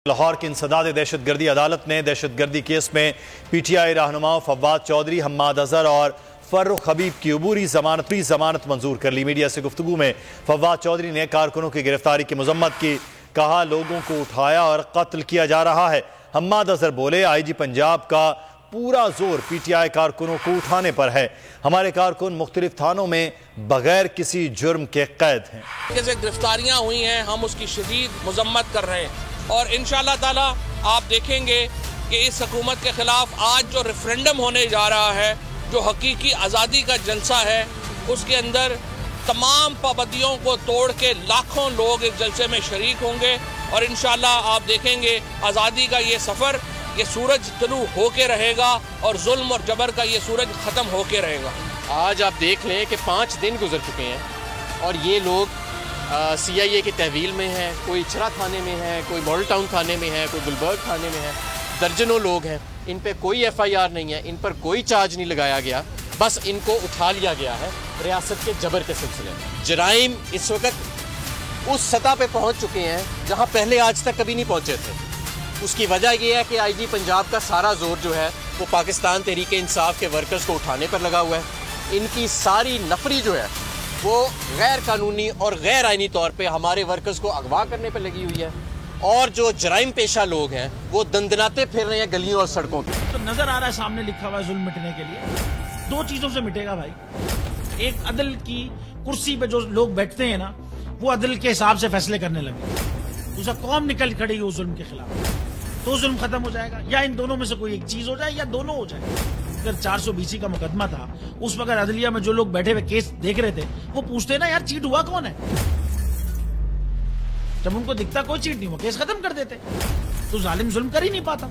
लाहौर की इंसदाद दहशतगर्दी अदालत ने दहशतगर्दी केस में PTI रहनुमाओं फवाद चौधरी, हम्माद अजहर और फर्रुख हबीब की अबूरी जमानत मंजूर कर ली। मीडिया से गुफ्तगू में फवाद चौधरी ने कारकुनों की गिरफ्तारी की मजम्मत की। कहा, लोगों को उठाया और कत्ल किया जा रहा है। हम्माद अजहर बोले, IG पंजाब का पूरा जोर PTI कारकुनों को उठाने पर है। हमारे कारकुन मुख्तलिफ थानों में बगैर किसी जुर्म के कैद हैं। गिरफ्तारियां हुई हैं, हम उसकी शदीद मजम्मत कर रहे हैं और इंशाअल्लाह ताला आप देखेंगे कि इस हुकूमत के खिलाफ आज जो रेफरेंडम होने जा रहा है, जो हकीकी आज़ादी का जलसा है, उसके अंदर तमाम पाबंदियों को तोड़ के लाखों लोग इस जलसे में शरीक होंगे और इंशाअल्लाह आप देखेंगे आज़ादी का ये सफ़र, ये सूरज तलू होके रहेगा और जुल्म और जबर का ये सूरज ख़त्म होके रहेगा। आज आप देख लें कि 5 दिन गुजर चुके हैं और ये लोग CIA की तहवील में है, कोई इचरा थाने में है, कोई मॉडल टाउन थाने में है, कोई गुलबर्ग थाने में है। दर्जनों लोग हैं, इन पे कोई FIR नहीं है, इन पर कोई चार्ज नहीं लगाया गया, बस इनको उठा लिया गया है रियासत के जबर के सिलसिले में। जराइम इस वक्त उस सतह पे पहुंच चुके हैं जहां पहले आज तक कभी नहीं पहुंचे थे। उसकी वजह यह है कि IG पंजाब का सारा जोर जो है वो पाकिस्तान तहरीक इंसाफ के वर्कर्स को उठाने पर लगा हुआ है। इनकी सारी नफरी जो है वो गैर कानूनी और गैर आइनी तौर पे हमारे वर्कर्स को अगवा करने पर लगी हुई है और जो जराइम पेशा लोग हैं वो दंदनाते फिर रहे हैं गलियों और सड़कों पे। तो नजर आ रहा है सामने लिखा हुआ है जुल्म मिटने के लिए 2 चीजों से मिटेगा भाई। एक, अदल की कुर्सी पे जो लोग बैठते हैं ना, वो अदल के हिसाब से फैसले करने लगे। दूसरा, कौम निकल खड़ेगी उस जुल्म के खिलाफ, तो जुल्म खत्म हो जाएगा। या इन दोनों में से कोई एक चीज हो जाए या दोनों हो जाए। अगर 420 का मुकदमा था, उस वक्त अदलिया में जो लोग बैठे हुए केस देख रहे थे वो पूछते ना, यार चीट हुआ कौन है। जब उनको दिखता कोई चीट नहीं हुआ, केस खत्म कर देते। तो जालिम जुल्म कर ही नहीं पाता।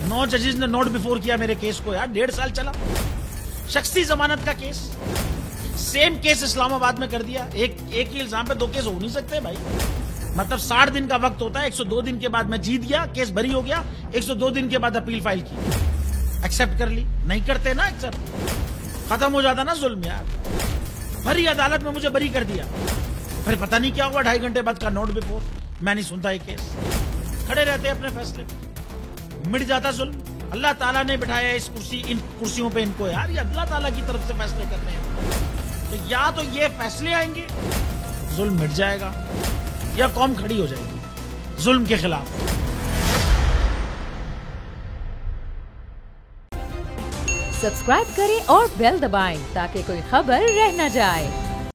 9 जजेस ने नोट बिफोर किया मेरे केस को, यार 1.5 साल चला। शख्सी जमानत का केस, सेम केस इस्लामाबाद में कर दिया। एक ही इल्जाम पे 2 केस हो नहीं सकते भाई। मतलब 60 दिन का वक्त होता है, 102 दिन के बाद मैं जीत गया, केस बरी हो गया, 102 दिन के बाद अपील फाइल की, एक्सेप्ट कर ली। नहीं करते ना एक्सेप्ट, खत्म हो जाता ना जुल्म यार। भरी अदालत में मुझे बरी कर दिया, फिर पता नहीं क्या हुआ, 2.5 घंटे बाद का नोट बिफोर, मैं नहीं सुनता ये केस। खड़े रहते अपने फैसले पे, मिट जाता जुल्म। अल्लाह ताला ने बिठाया इन कुर्सियों पे इनको यार, ये अल्लाह ताला की तरफ से फैसले करते हैं। तो या तो ये फैसले आएंगे, जुल्म मिट जाएगा, या कौम खड़ी हो जाएगी जुल्म के खिलाफ। सब्सक्राइब करें और बेल दबाएं ताकि कोई खबर रह न जाए।